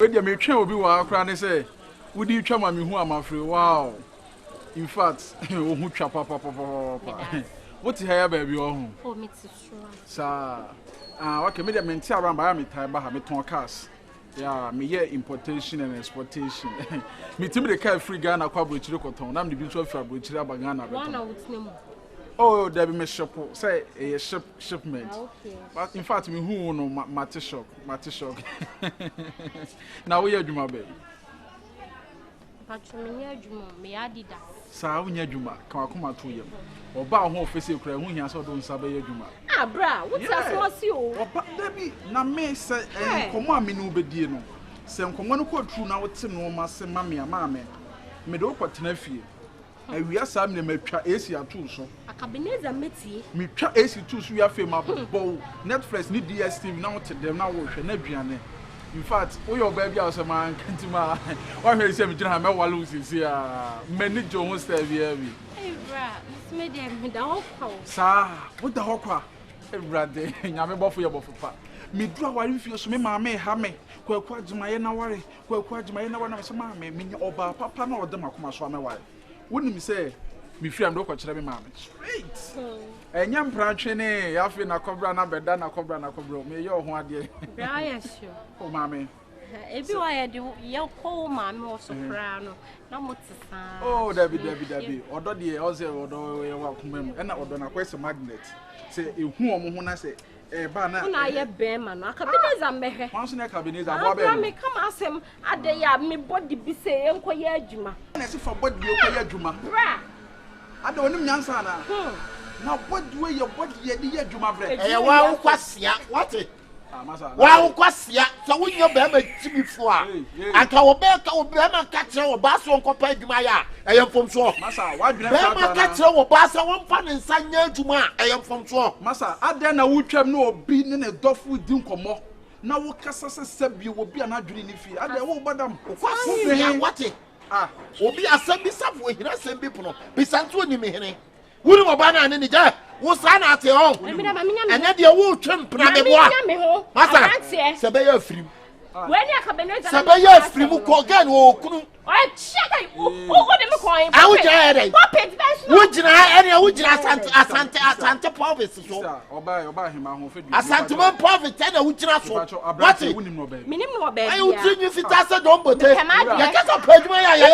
When you make sure we were crying, say, would you try me who am afraid? Wow. In fact, who chop up. What's here, baby? Oh, me too. Sir. Okay, me the mental around by me time, but me ton cars. Yeah, me here importation and exportation. Me tell me the car free Ghana kwa bridge lokoton. I'm the beautiful fabric Ghana. One out name. Oh, there be me shop. Say a shipment. Okay. But in fact, me who no mate shock. Now we are Juma baby. Patromia Juma, me adida. Sa unya Juma, come to you. Or bow home face you cry when you saw don't sabe Juma. Ah, bra, what's that? You? But Debbie, na me say, come on, me no be dear. Some come on, go through now. It's no mass, mammy, a mammy. Me do what Tenefi. And we are some me try AC too so. Akaebenzer meti. Me try AC too so we are famous bow. Netflix need DSTV now to them now watch and Nebiane. In fact, all your baby house man can't ma. Why you say me jina me walusi here. Many Jones stay here. Hey bra, it's me dem me da hokwa. Sir, what the hokwa? Hey brother, nyame bofo ye bofo pa. Me dura wari fio so me ma me ha me. Kwakwa jimaye na wari. Kwakwa jimaye na wari na so ma me me oba papa na odem akoma so me wari. Wouldn't say, me free, I'm not watching me, mammy. Straight. And young Pranchine, Yafi na cobra na bedana cobra na cobra. May your one dear. Yes, oh, mammy. Everywhere I do, your call mammy or soprano. No more to oh, Debbie. Although the other, although you welcome, and I don't quite a magnet. Say, you whom I say. Bana na ye beman Akaebenzer mehe once na Akaebenzer bobe me come ask him ade ya me body bi say enko ye adwuma na se for body ye ko ye adwuma bra ade onim nyansa na body we your body ye di ye adwuma bre wa ukwasia what masa wa ukwasia so wonyo be ma tibifo a aka wo be ma ka kire wo ba so nkopa adwuma ya eyemfom so masa wa dwene be ma ka kire wo ba so won fa ne nsanya adwuma eyemfom so masa ade na wutwam na obi ne ne dofo di nkomo na wo kasa se sabi obi na adwene ni fi ade wo badam ukwasia what obi asem bi safo hira asem bi pono bisanto ni me hene wuri mo ba na ne ni ja wo sa na ate ho ene de wo twem pra me boa masa se be ya afrim when Akaebenzer se be ya afrim ko gan wo kunu o chaka wo de me coin a wo ja ere wo jina ere wo jina asante province so oba hima ho fedu asante man province na wo jina so what minim no be ayi wo tinyi fita se don bote ya kasa paduma ya ya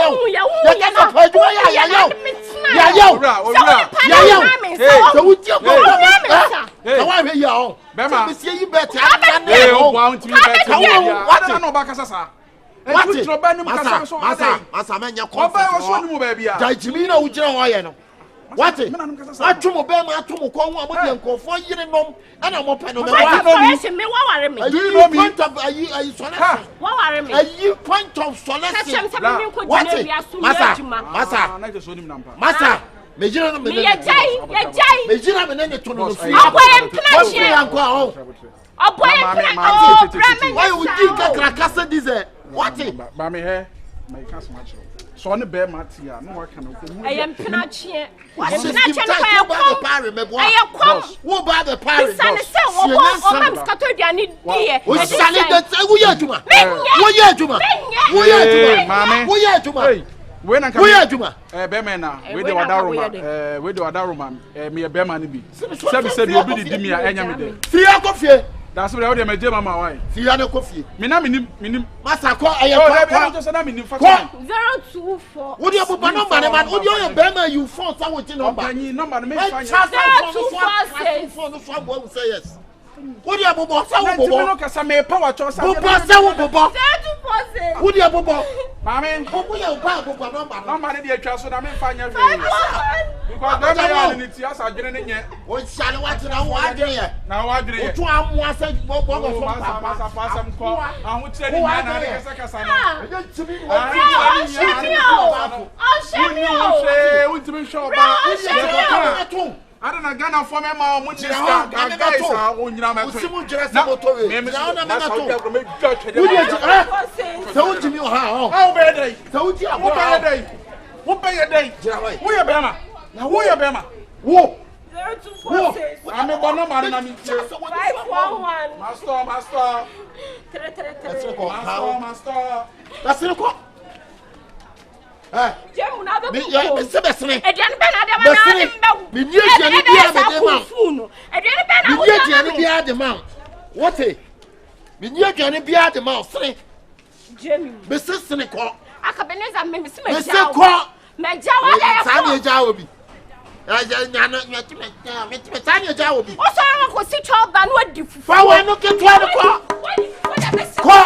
kasa paduma ya so wo ti ko so wa be ya o bema se yi bet o wa unti mi bet what no ba kasa sa what masa menya ko oba so ni mo ba bia jajimi na wo jira ho ye no what atumo be ma atumo ko ho amodi enkofo yire nom ana mo pe no me waware me do you know me point of ayi solace waware me ayi point of solace masa mejira no me ye jai mejira me ne to no fi akwere mpna hie yanko a ho oboye mpna brame why you dig kakra kasa dize what ba me he my cast match so ne be matia no wa kana ko mu ayem mpna hie mpna hie no ka ba pare me bo wo ba the pare sane se wo mam skato aduane die wo sane de wo ye adwuma wo ye adwuma we na we adwuma be me na we de wadaroma me be ma ne bi se bi obi di mi a enya me de fie akofie that's why we dey meje mama why fie na kofie me na minim masa ko eye kwa to say na minim fa 024 wo di obuba number ne man wo di o be ma you phone sa wo ti number obanyi number me fa 024 phone no so go say yes wo di obuba sa wo bobo no kasa me power cho sa bobo sa wo bobo 024 wo di obuba mama obo ye oba obuba number ne dey atwa so na me fa nya fe because dem ya ni ti asa adwene ne nye wo shale what na wo adwene ye na wo adwene ye otu amu asa bobo so papa pasam ko ahu tire ni na na kasa na e dey tibi o ultimate show ba I don't know Ghana for me ma mo chi sta guys a onyina me to usimu jira se moto we na me na to so wo jimi o ha o how be dey so wo ji abo wo be dey jira wai wo ye be ma na wo ye be ma wo 0246. I'm a banana man. 511. Master. Master. That's it. Jemu na be ku. Me se besene. Eduane be na de ma na de mba. Me nie eduane bia be de ma. Eduane be na wo. Me nie eduane bia de ma. What? Me nie eduane bia de ma sere. Jemu. Me se sene ko. Akaebenzer me se me me se ko. Me jawa ya. Sani jawo bi. Sani jawo bi. O so ran ko si choba no adi fufu. Fa wa no ke to ko. What? Ko.